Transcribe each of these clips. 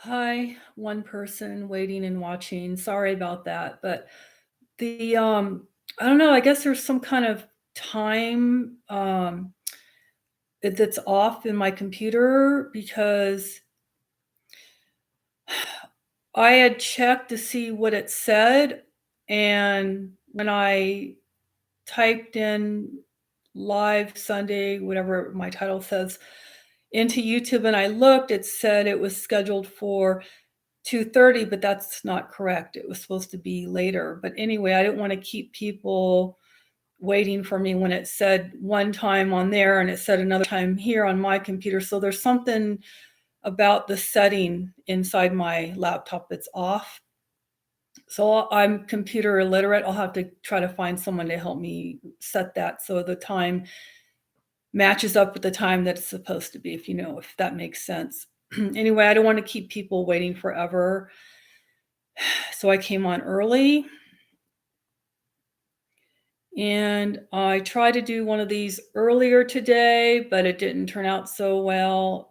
Hi, one person waiting and watching. Sorry about that, but the I don't know, I guess there's some kind of time that's off in my computer because I had checked to see what it said, and when I typed in live Sunday, whatever my title says, into YouTube and I looked, it said it was scheduled for 2:30, but that's not correct. It was supposed to be later. But anyway, I didn't wanna keep people waiting for me when it said one time on there and it said another time here on my computer. So there's something about the setting inside my laptop that's off. So I'm computer illiterate. I'll have to try to find someone to help me set that so the time matches up with the time that it's supposed to be, if that makes sense. Anyway, I don't wanna keep people waiting forever. So I came on early and I tried to do one of these earlier today, but it didn't turn out so well.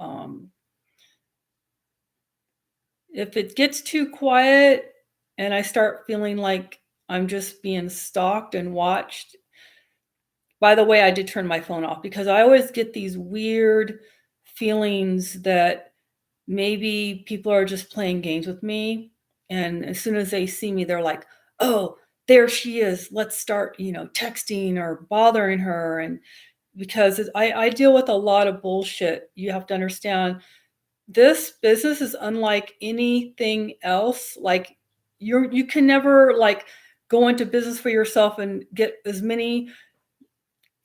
If it gets too quiet and I start feeling like I'm just being stalked and watched, by the way, I did turn my phone off because I always get these weird feelings that maybe people are just playing games with me. And as soon as they see me, they're like, oh, there she is. Let's start, texting or bothering her. And because I deal with a lot of bullshit. You have to understand this business is unlike anything else. Like you can never like go into business for yourself and get as many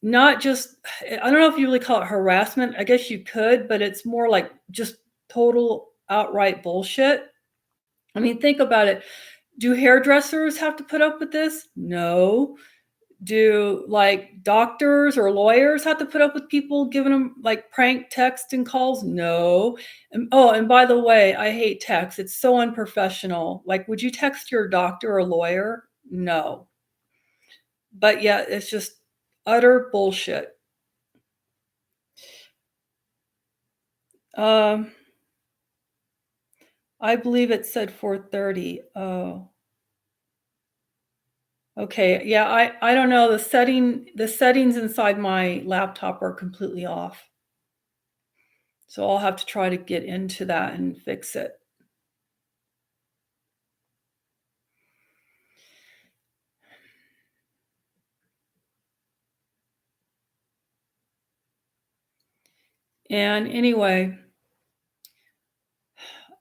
not just I don't know if you really call it harassment. I guess you could, but it's more like just total outright bullshit. I mean, think about it. Do hairdressers have to put up with this? No. Do like doctors or lawyers have to put up with people giving them like prank text and calls? No. And by the way, I hate text. It's so unprofessional. Like, would you text your doctor or lawyer? No. But yeah, it's just utter bullshit. Um, I believe it said 4:30. Oh, okay. Yeah, I don't know. The settings inside my laptop are completely off. So I'll have to try to get into that and fix it. And anyway,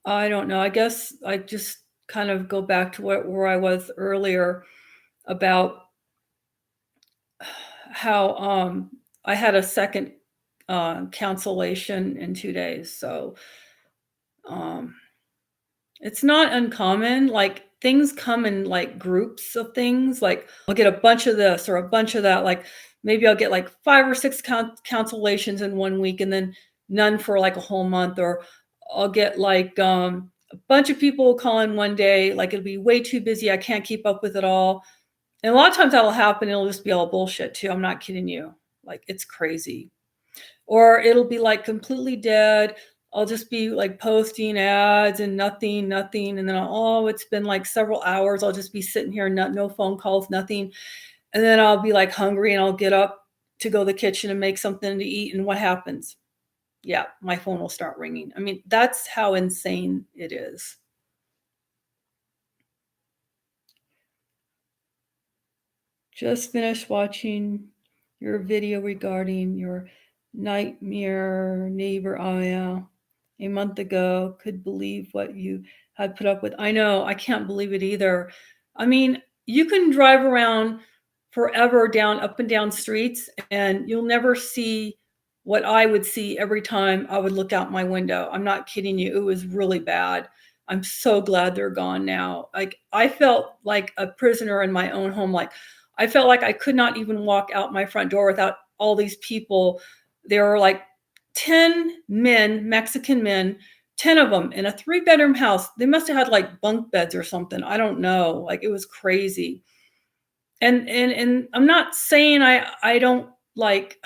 I don't know. I guess I just kind of go back to where I was earlier about how I had a second cancellation in 2 days. So um, it's not uncommon. Like things come in like groups of things. Like I'll get a bunch of this or a bunch of that. Like maybe I'll get like five or six cancellations in one week and then none for like a whole month. Or I'll get like a bunch of people calling one day. Like it'll be way too busy. I can't keep up with it all. And a lot of times that'll happen. It'll just be all bullshit too. I'm not kidding you. Like it's crazy. Or it'll be, like, completely dead. I'll just be, like, posting ads and nothing, and then, oh, it's been, like, several hours. I'll just be sitting here, no phone calls, nothing, and then I'll be, like, hungry, and I'll get up to go to the kitchen and make something to eat, and what happens? Yeah, my phone will start ringing. I mean, that's how insane it is. Just finished watching your video regarding your nightmare neighbor Aya a month ago. Could believe what you had put up with. I know, I can't believe it either. I mean, you can drive around forever down up and down streets and you'll never see what I would see every time I would look out my window. I'm not kidding you. It was really bad. I'm so glad they're gone now. Like I felt like a prisoner in my own home. Like I felt like I could not even walk out my front door without all these people. There were like 10 men, Mexican men, 10 of them in a three-bedroom house. They must have had like bunk beds or something. I don't know. Like it was crazy. And I'm not saying I don't like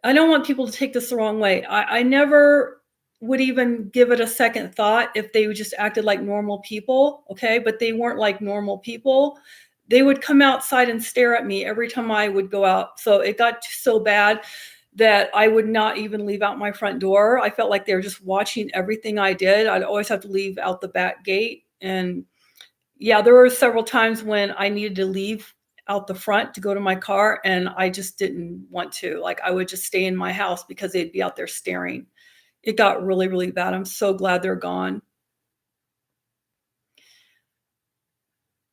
I don't want people to take this the wrong way. I never would even give it a second thought if they would just acted like normal people, okay? But they weren't like normal people. They would come outside and stare at me every time I would go out. So it got so bad that I would not even leave out my front door. I felt like they were just watching everything I did. I'd always have to leave out the back gate. And yeah, there were several times when I needed to leave out the front to go to my car, and I just didn't want to. Like, I would just stay in my house because they'd be out there staring. It got really, really bad. I'm so glad they're gone.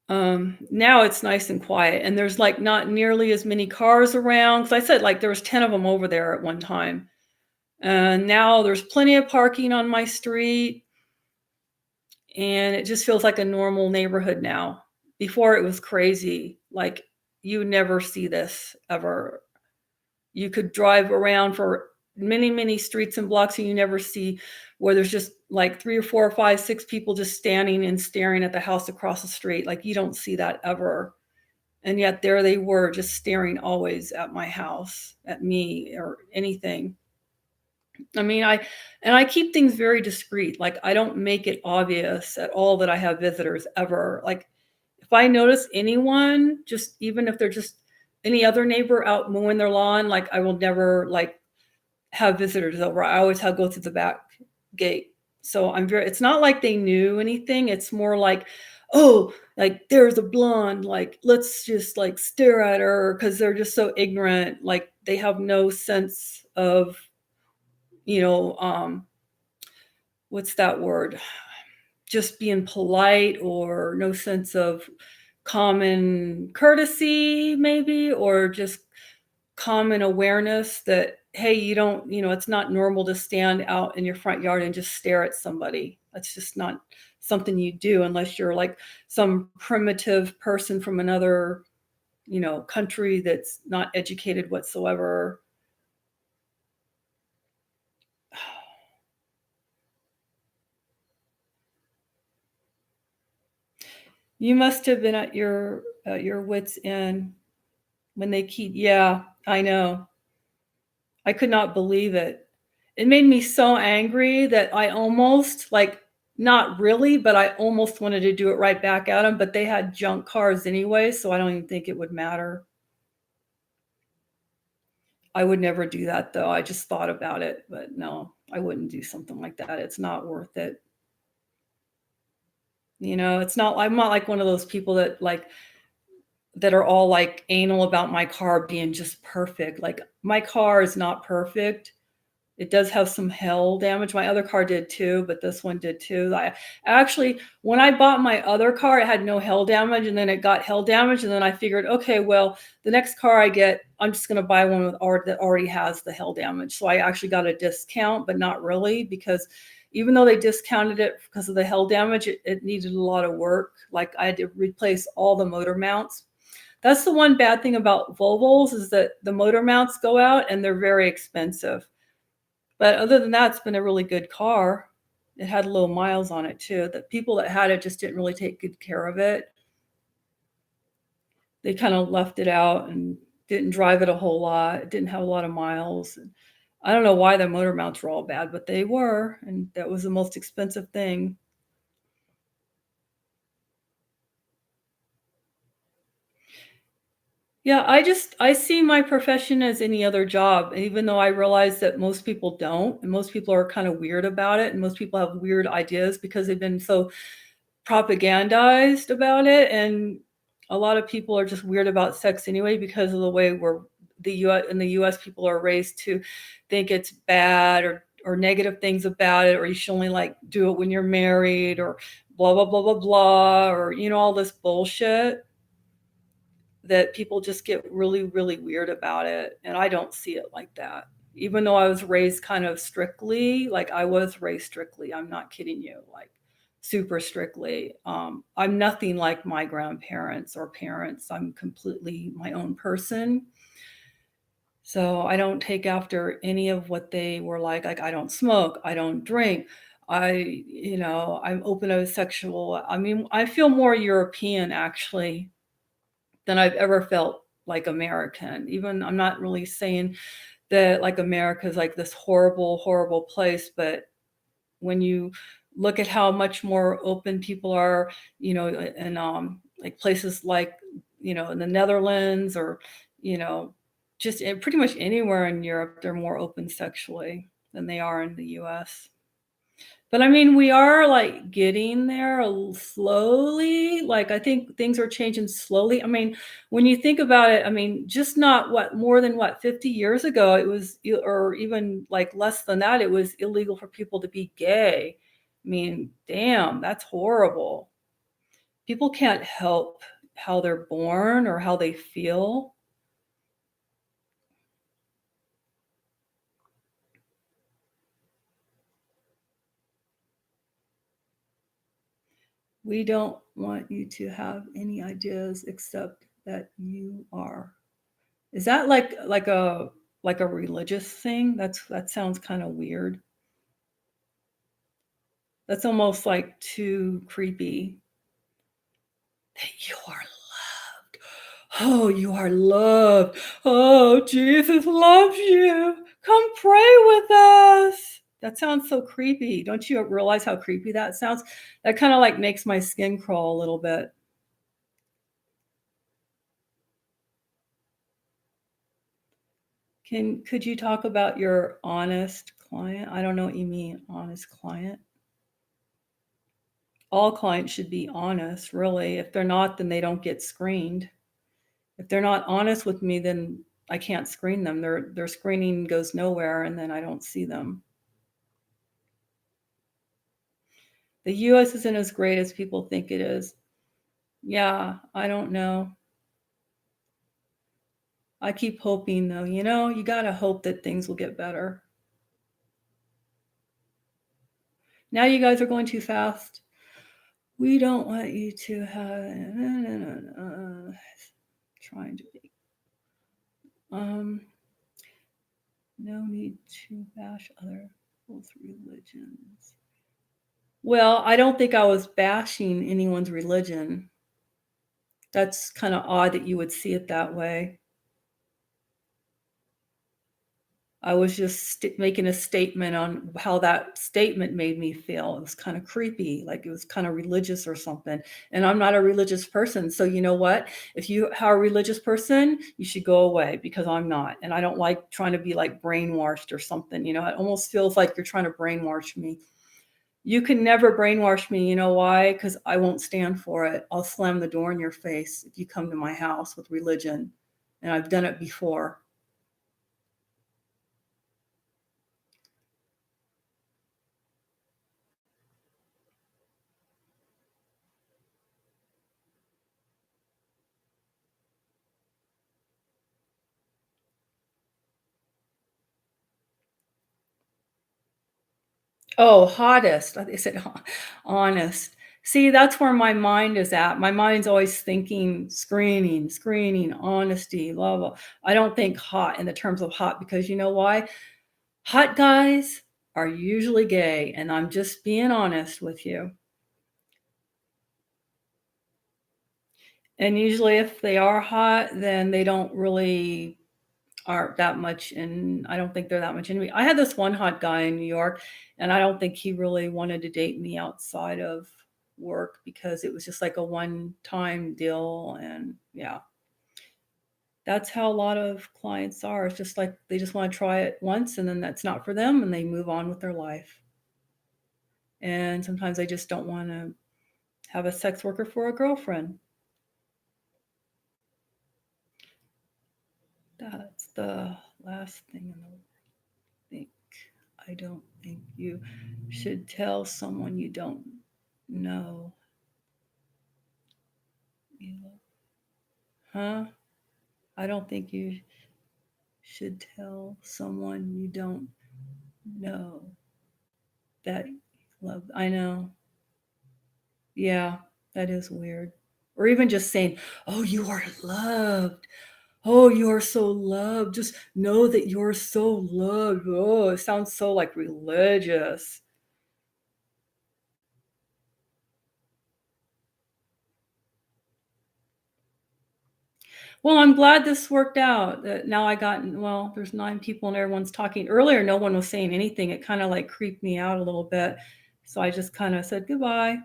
Now it's nice and quiet, and there's, like, not nearly as many cars around. Cause I said, like, there was 10 of them over there at one time, and now there's plenty of parking on my street, and it just feels like a normal neighborhood now. Before, it was crazy, like, you never see this ever. You could drive around for many, many streets and blocks, and you never see where there's just like 3 or 4 or 5, 6 people just standing and staring at the house across the street. Like, you don't see that ever. And yet there they were just staring always at my house, at me or anything. I mean, I keep things very discreet. Like, I don't make it obvious at all that I have visitors ever. Like, if I notice anyone, just even if they're just any other neighbor out mowing their lawn, like, I will never, like, have visitors over. I always have go through the back gate. So I'm very it's not like they knew anything. It's more like, "Oh, like, there's a blonde, like, let's just, like, stare at her," because 'cause they're just so ignorant. Like, they have no sense of, you know, what's that word? Just being polite, or no sense of common courtesy maybe, or just common awareness that, hey, it's not normal to stand out in your front yard and just stare at somebody. That's just not something you do unless you're like some primitive person from another, country that's not educated whatsoever. You must have been at your wits' end when they keep yeah, I know. I could not believe it. It made me so angry that I almost, like, not really, but I almost wanted to do it right back at them. But they had junk cars anyway, so I don't even think it would matter. I would never do that, though. I just thought about it, but no, I wouldn't do something like that. It's not worth it. It's not I'm not like one of those people that are all, like, anal about my car being just perfect. Like, my car is not perfect. It does have some hail damage. My other car did too, but this one did too. I actually, when I bought my other car, it had no hail damage, and then it got hail damage, and then I figured, okay, well, the next car I get, I'm just gonna buy one that already has the hail damage. So I actually got a discount, but not really, because even though they discounted it because of the hail damage, it needed a lot of work. Like, I had to replace all the motor mounts. That's the one bad thing about Volvos, is that the motor mounts go out and they're very expensive. But other than that, it's been a really good car. It had low miles on it too. The people that had it just didn't really take good care of it. They kinda left it out and didn't drive it a whole lot. It didn't have a lot of miles, and I don't know why the motor mounts were all bad, but they were, and that was the most expensive thing. Yeah, I see my profession as any other job, even though I realize that most people don't, and most people are kinda weird about it, and most people have weird ideas because they've been so propagandized about it, and a lot of people are just weird about sex anyway because of the way in the US people are raised to think it's bad, or negative things about it, or you should only, like, do it when you're married, or blah blah blah blah blah, or all this bullshit that people just get really, really weird about it, and I don't see it like that. Even though I was raised kind of strictly, like, I was raised strictly, I'm not kidding you, like, super strictly. I'm nothing like my grandparents or parents. I'm completely my own person, so I don't take after any of what they were like. Like, I don't smoke, I don't drink, I'm open sexual. I mean, I feel more European, actually, than I've ever felt like American. Even I'm not really saying that, like, America is like this horrible, horrible place, but when you look at how much more open people are, in, like, places like, in the Netherlands or, you know, just pretty much anywhere in Europe, they're more open sexually than they are in the US. But I mean, we are, like, getting there slowly, like, I think things are changing slowly. I mean, when you think about it, I mean, just not more than 50 years ago, it was or even, like, less than that, it was illegal for people to be gay. I mean, damn, that's horrible. People can't help how they're born or how they feel. We don't want you to have any ideas except that you are. Is that like a religious thing? That sounds kinda weird. That's almost, like, too creepy. That you are loved. Oh, you are loved. Oh, Jesus loves you. Come pray with us. That sounds so creepy. Don't you realize how creepy that sounds? That kinda, like, makes my skin crawl a little bit. Could you talk about your honest client? I don't know what you mean, honest client. All clients should be honest, really. If they're not, then they don't get screened. If they're not honest with me, then I can't screen them. Their screening goes nowhere, and then I don't see them. The US isn't as great as people think it is. Yeah, I don't know. I keep hoping though, you gotta hope that things will get better. Now you guys are going too fast. We don't want you to have trying to be. Um, no need to bash other people's religions. Well, I don't think I was bashing anyone's religion. That's kinda odd that you would see it that way. I was just making a statement on how that statement made me feel. It was kinda creepy, like it was kinda religious or something, and I'm not a religious person, so you know what? If you are a religious person, you should go away because I'm not, and I don't like trying to be, like, brainwashed or something, it almost feels like you're trying to brainwash me. You can never brainwash me, you know why? Because I won't stand for it. I'll slam the door in your face if you come to my house with religion, and I've done it before. Oh, hottest. They said honest. See, that's where my mind is at. My mind's always thinking screening, honesty, blah, blah. I don't think hot in the terms of hot because you know why? Hot guys are usually gay, and I'm just being honest with you. And usually if they are hot, then they don't really aren't that much in I don't think they're that much into me. I had this one hot guy in New York, and I don't think he really wanted to date me outside of work because it was just like a one-time deal, and yeah. That's how a lot of clients are. It's just like they just wanna try it once, and then that's not for them, and they move on with their life. And sometimes they just don't wanna have a sex worker for a girlfriend. That's the last thing in the think. I don't think you should tell someone you don't know. You Huh? I don't think you should tell someone you don't know that you love. I know. Yeah, that is weird. Or even just saying, "Oh, you are loved. Oh, you are so loved. Just know that you're so loved." Oh, it sounds so like religious. Well, I'm glad this worked out, that now I got well, there's 9 people and everyone's talking. Earlier, no one was saying anything. It kinda, like, creeped me out a little bit, so I just kinda said, "Goodbye."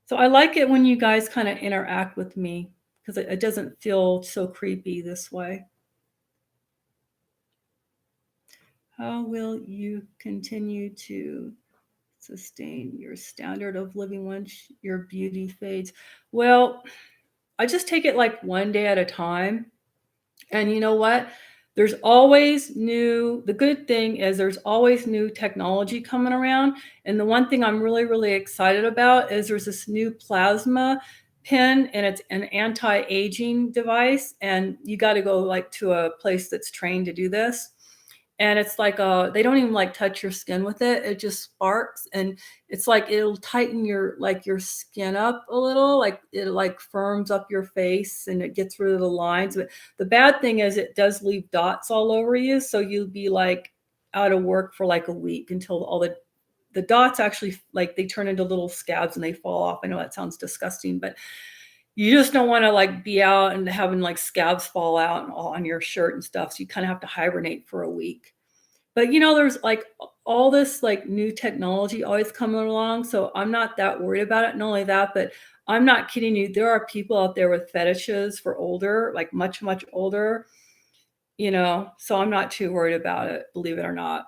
So I like it when you guys kinda interact with me 'cause it doesn't feel so creepy this way. How will you continue to sustain your standard of living once your beauty fades? Well, I just take it, like, one day at a time. And you know what? There's always new the good thing is there's always new technology coming around, and the one thing I'm really, really excited about is there's this new plasma pen, and it's an anti-aging device, and you gotta go, like, to a place that's trained to do this. And it's like, they don't even, like, touch your skin with it, it just sparks, and it's like it'll tighten your like, your skin up a little, like, it, like, firms up your face and it gets rid of the lines, but the bad thing is it does leave dots all over you, so you'll be, like, out of work for, like, a week until all the dots actually, like, they turn into little scabs and they fall off. I know that sounds disgusting, but you just don't wanna, like, be out and having, like, scabs fall out and all on your shirt and stuff, so you kinda have to hibernate for a week. But, there's, like, all this, like, new technology always coming along, so I'm not that worried about it. Not only that, but I'm not kidding you, there are people out there with fetishes for older, like, much, much older, so I'm not too worried about it, believe it or not.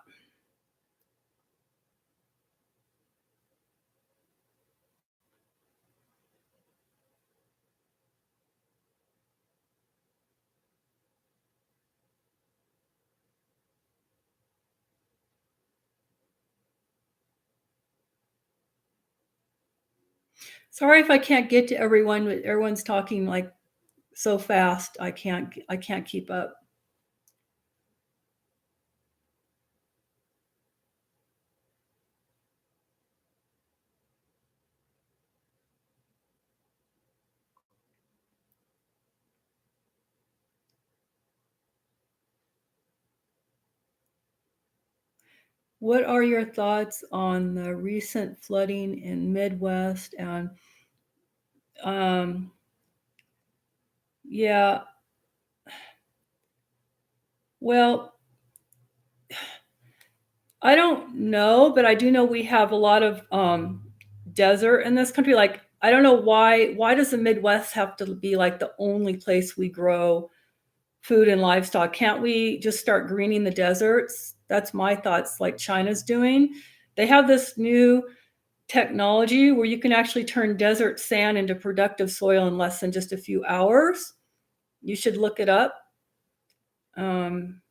Sorry if I can't get to everyone, but everyone's talking, like, so fast, I can't keep up. What are your thoughts on the recent flooding in Midwest and, um yeah, well, I don't know, but I do know we have a lot of, desert in this country, like, I don't know why does the Midwest have to be, like, the only place we grow food and livestock? Can't we just start greening the deserts? That's my thoughts, like China's doing. They have this new technology where you can actually turn desert sand into productive soil in less than just a few hours. You should look it up.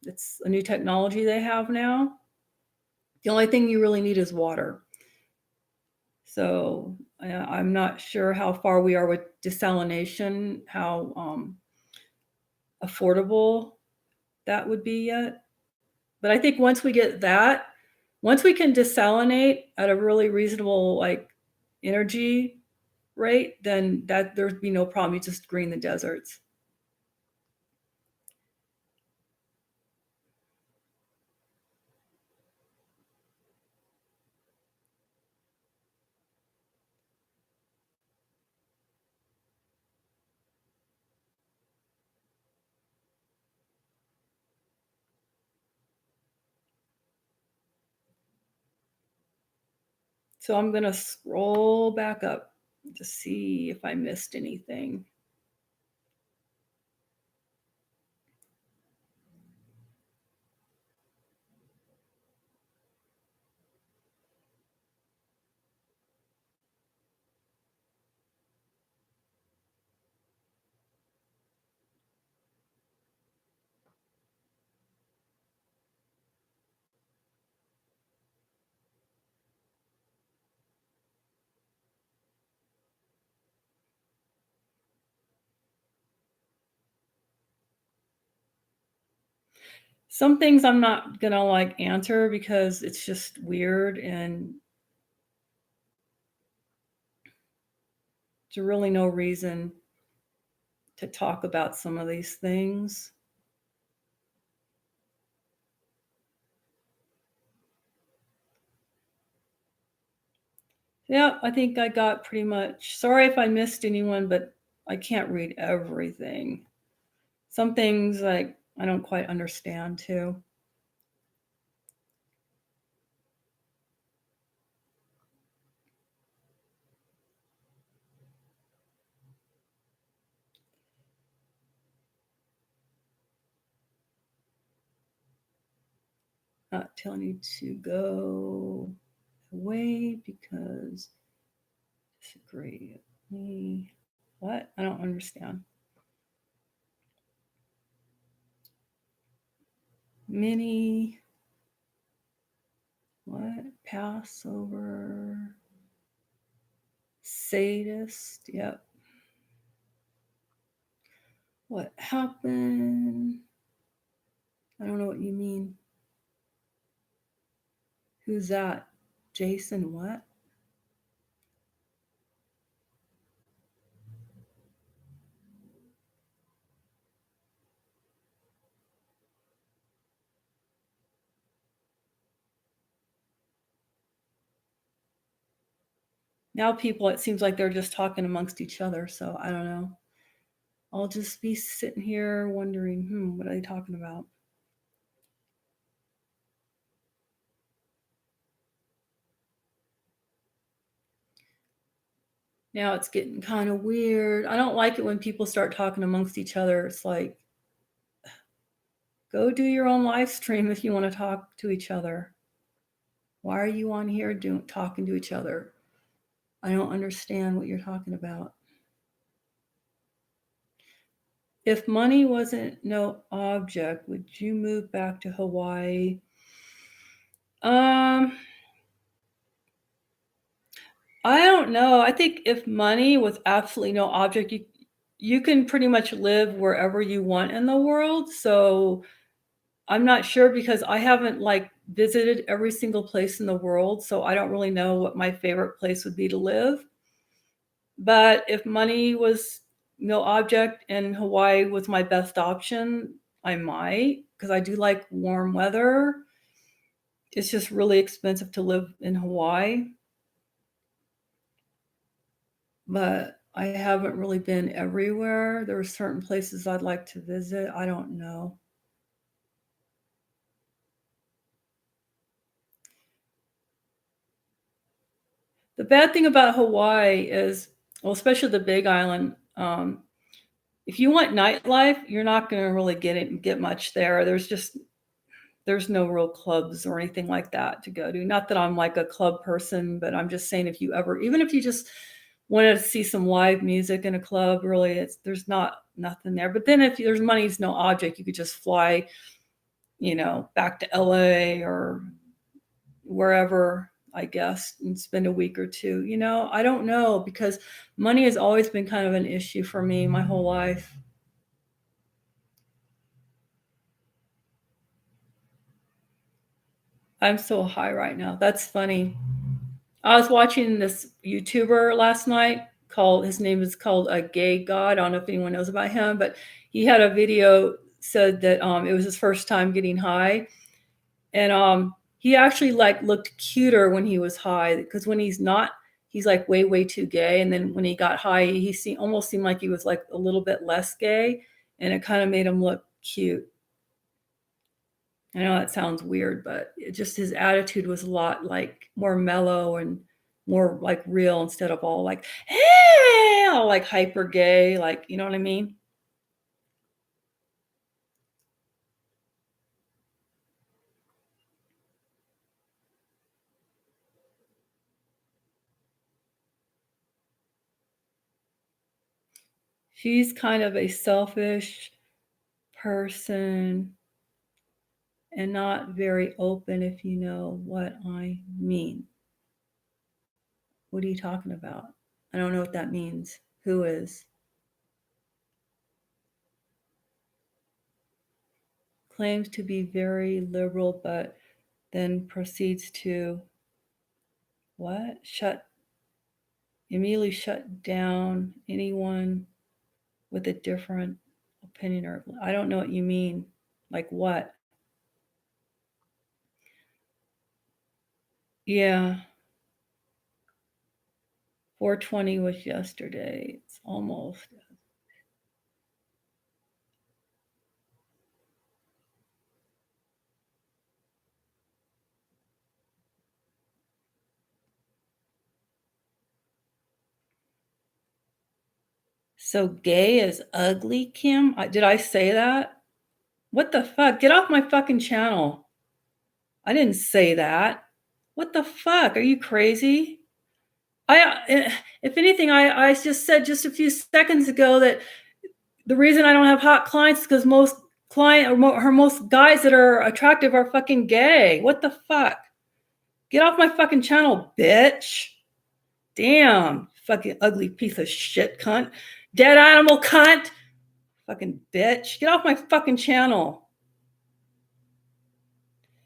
It's a new technology they have now. The only thing you really need is water. So, I'm not sure how far we are with desalination, how, affordable that would be yet. But I think once we can desalinate at a really reasonable, like, energy rate, then there'd be no problem, you just green the deserts. So I'm gonna scroll back up to see if I missed anything. Some things I'm not gonna, like, answer because it's just weird and there's really no reason to talk about some of these things. Yeah, I think I got pretty much sorry if I missed anyone, but I can't read everything. Some things, like, I don't quite understand too. Not telling you to go away because disagree with me. What? I don't understand. Mini what? Passover sadist. Yep. What happened? I don't know what you mean. Who's that? Jason what? Now people, it seems like they're just talking amongst each other, so I don't know. I'll just be sitting here wondering, what are they talking about? Now it's getting kind of weird. I don't like it when people start talking amongst each other. It's like, go do your own live stream if you want to talk to each other. Why are you on here talking to each other? I don't understand what you're talking about. If money wasn't no object, would you move back to Hawaii? Um, I don't know. I think if money was absolutely no object, you can pretty much live wherever you want in the world. So I'm not sure because I haven't like visited every single place in the world, so I don't really know what my favorite place would be to live. But if money was no object and Hawaii was my best option, I might because I do like warm weather. It's just really expensive to live in Hawaii, but I haven't really been everywhere. There are certain places I'd like to visit. I don't know. The bad thing about Hawaii is, well, especially the Big Island, if you want nightlife, you're not gonna really get much there. There's no real clubs or anything like that to go to. Not that I'm like a club person, but I'm just saying if you ever even if you just wanted to see some live music in a club, really there's not nothing there. But then if there's money's no object, you could just fly, back to LA or wherever, I guess, and spend a week or two. I don't know because money has always been kind of an issue for me my whole life. I'm so high right now. That's funny. I was watching this YouTuber last night called his name is called a Gay God. I don't know if anyone knows about him, but he had a video said that it was his first time getting high. And he actually like looked cuter when he was high because when he's not, he's like way, way too gay. And then when he got high, almost seemed like he was like a little bit less gay, and it kind of made him look cute. I know that sounds weird, but just his attitude was a lot like more mellow and more like real instead of all like, hey, all like hyper gay, like, you know what I mean? She's kind of a selfish person and not very open, if you know what I mean. What are you talking about? I don't know what that means. Who is? Claims to be very liberal, but then proceeds to what? Immediately shut down anyone with a different opinion or I don't know what you mean. Like what? Yeah, 420 was yesterday. It's almost. So gay is ugly, Kim? Did I say that? What the fuck? Get off my fucking channel. I didn't say that. What the fuck? Are you crazy? If anything, I just said just a few seconds ago that the reason I don't have hot clients is because most most guys that are attractive are fucking gay. What the fuck? Get off my fucking channel, bitch. Damn, fucking ugly piece of shit cunt. Dead animal cunt. Fucking bitch. Get off my fucking channel.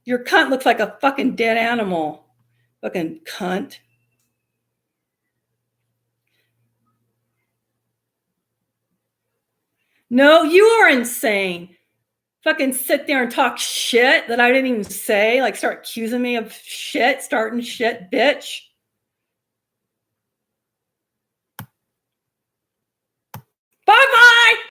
Your cunt looks like a fucking dead animal. Fucking cunt. No, you are insane. Fucking sit there and talk shit that I didn't even say. Like start accusing me of shit, starting shit, bitch.